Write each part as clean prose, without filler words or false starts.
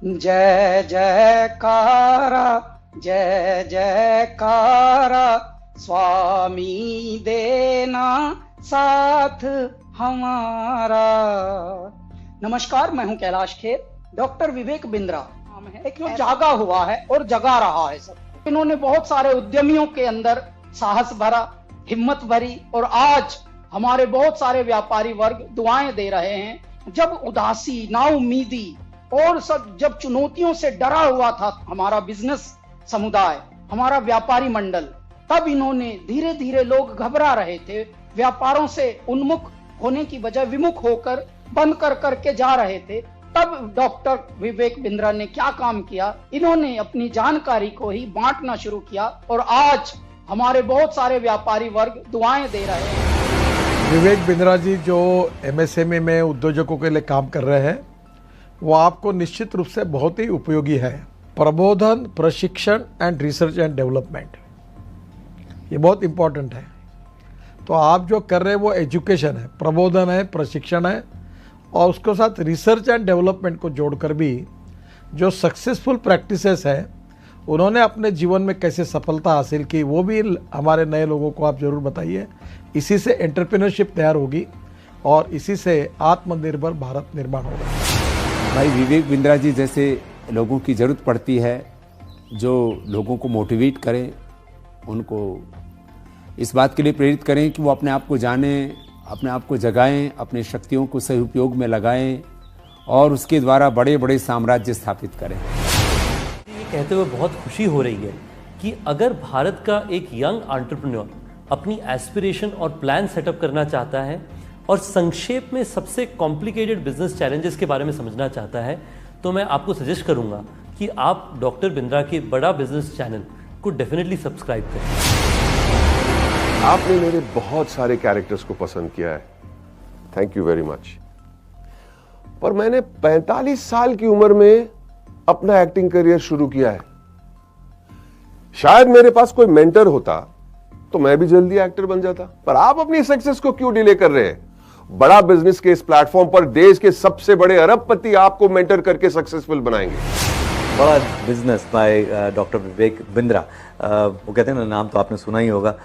जय जयकारा जय जयकारा, स्वामी देना साथ हमारा। नमस्कार, मैं हूं कैलाश खेर। डॉक्टर विवेक बिंद्रा नाम है, एक जो जागा हुआ है और जगा रहा है सब। इन्होंने बहुत सारे उद्यमियों के अंदर साहस भरा, हिम्मत भरी, और आज हमारे बहुत सारे व्यापारी वर्ग दुआएं दे रहे हैं। जब उदासी, नाउमीदी और सब जब चुनौतियों से डरा हुआ था हमारा बिजनेस समुदाय, हमारा व्यापारी मंडल, तब इन्होंने धीरे धीरे, लोग घबरा रहे थे, व्यापारों से उन्मुख होने की बजाय विमुख होकर बंद कर करके जा रहे थे, तब डॉक्टर विवेक बिंद्रा ने क्या काम किया, इन्होंने अपनी जानकारी को ही बांटना शुरू किया और आज हमारे बहुत सारे व्यापारी वर्ग दुआएं दे रहे हैं। विवेक बिंद्रा जी जो एमएसएमई में उद्योजकों के लिए काम कर रहे हैं, वो आपको निश्चित रूप से बहुत ही उपयोगी है। प्रबोधन, प्रशिक्षण एंड रिसर्च एंड डेवलपमेंट, ये बहुत इम्पोर्टेंट है। तो आप जो कर रहे हैं वो एजुकेशन है, प्रबोधन है, प्रशिक्षण है, और उसके साथ रिसर्च एंड डेवलपमेंट को जोड़कर भी जो सक्सेसफुल प्रैक्टिसेस है, उन्होंने अपने जीवन में कैसे सफलता हासिल की, वो भी हमारे नए लोगों को आप ज़रूर बताइए। इसी से एंटरप्रेन्योरशिप तैयार होगी और इसी से आत्मनिर्भर भारत निर्माण होगा। भाई विवेक बिंद्रा जी जैसे लोगों की ज़रूरत पड़ती है, जो लोगों को मोटिवेट करें, उनको इस बात के लिए प्रेरित करें कि वो अपने आप को जानें, अपने आप को जगाएं, अपने शक्तियों को सही उपयोग में लगाएं और उसके द्वारा बड़े बड़े साम्राज्य स्थापित करें। ये कहते हुए बहुत खुशी हो रही है कि अगर भारत का एक यंग एंटरप्रेन्योर अपनी एस्पिरेशन और प्लान सेटअप करना चाहता है और संक्षेप में सबसे कॉम्प्लिकेटेड बिजनेस चैलेंजेस के बारे में समझना चाहता है, तो मैं आपको सजेस्ट करूंगा कि आप डॉक्टर बिंद्रा के बड़ा बिजनेस चैनल को डेफिनेटली सब्सक्राइब करें। आपने मेरे बहुत सारे कैरेक्टर्स को पसंद किया है, थैंक यू वेरी मच। पर मैंने 45 साल की उम्र में अपना एक्टिंग करियर शुरू किया है। शायद मेरे पास कोई मेंटर होता तो मैं भी जल्दी एक्टर बन जाता। पर आप अपनी सक्सेस को क्यों डिले कर रहे हैं? बड़ा बिजनेस के इस प्लेटफॉर्म पर देश के सबसे बड़े अरबपति आपको मेंटर करके सक्सेसफुल बनाएंगे। बड़ा business by doctor Vivek Bindra. वो कहते हैं ना, नाम तो आपने सुना ही होगा,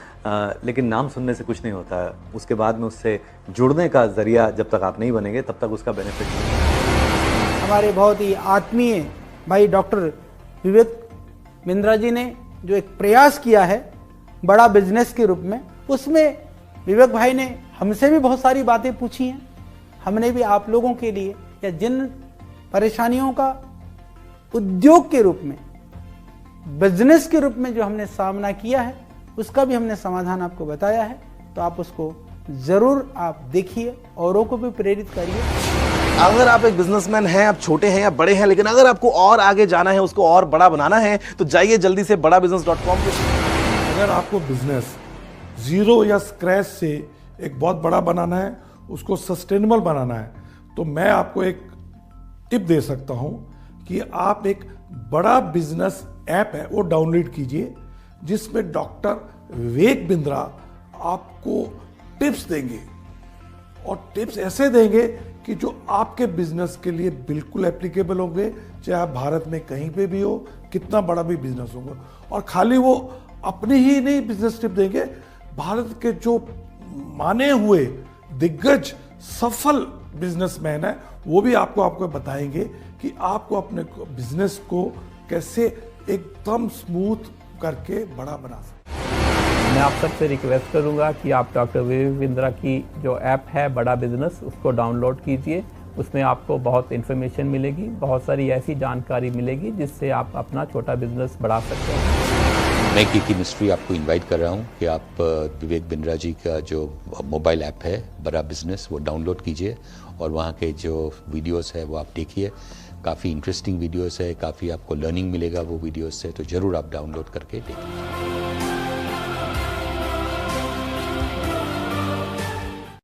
लेकिन नाम सुनने से कुछ नहीं होता है, उसके बाद में उससे जुड़ने का जरिया जब तक आप नहीं बनेंगे तब तक उसका बेनिफिट नहीं। हमारे बहुत ही आत्मीय भाई डॉक्टर विवेक बिंद्रा जी ने जो एक प्रयास किया है बड़ा बिजनेस के रूप में, उसमें विवेक भाई ने हमसे भी बहुत सारी बातें पूछी हैं। हमने भी आप लोगों के लिए, या जिन परेशानियों का उद्योग के रूप में, बिजनेस के रूप में जो हमने सामना किया है, उसका भी हमने समाधान आपको बताया है। तो आप उसको जरूर आप देखिए, औरों को भी प्रेरित करिए। अगर आप एक बिजनेसमैन हैं, आप छोटे हैं या बड़े हैं, लेकिन अगर आपको और आगे जाना है, उसको और बड़ा बनाना है, तो जाइए जल्दी से badabusiness.com पे। अगर आपको बिजनेस जीरो या स्क्रैच से एक बहुत बड़ा बनाना है, उसको सस्टेनेबल बनाना है, तो मैं आपको एक टिप दे सकता हूं कि आप एक बड़ा बिजनेस ऐप है वो डाउनलोड कीजिए, जिसमें डॉक्टर विवेक बिंद्रा आपको टिप्स देंगे, और टिप्स ऐसे देंगे कि जो आपके बिजनेस के लिए बिल्कुल एप्लीकेबल होंगे, चाहे आप भारत में कहीं पे भी हो, कितना बड़ा भी बिजनेस होगा। और खाली वो अपने ही नहीं बिजनेस टिप देंगे, भारत के जो माने हुए दिग्गज सफल बिजनेसमैन है, वो भी आपको बताएंगे कि आपको अपने बिजनेस को कैसे एकदम स्मूथ करके बड़ा बना सकते। मैं आप सबसे रिक्वेस्ट करूंगा कि आप डॉक्टर विवेक बिंद्रा की जो ऐप है बड़ा बिजनेस, उसको डाउनलोड कीजिए। उसमें आपको बहुत इन्फॉर्मेशन मिलेगी, बहुत सारी ऐसी जानकारी मिलेगी जिससे आप अपना छोटा बिजनेस बढ़ा सकते हैं। मैं की मिस्ट्री आपको इनवाइट कर रहा हूं कि आप विवेक बिंद्रा जी का जो मोबाइल ऐप है बड़ा बिजनेस, वो डाउनलोड कीजिए और वहाँ के जो वीडियोस है वो आप देखिए। काफ़ी इंटरेस्टिंग वीडियोस है, काफ़ी आपको लर्निंग मिलेगा वो वीडियोस से, तो ज़रूर आप डाउनलोड करके देखिए।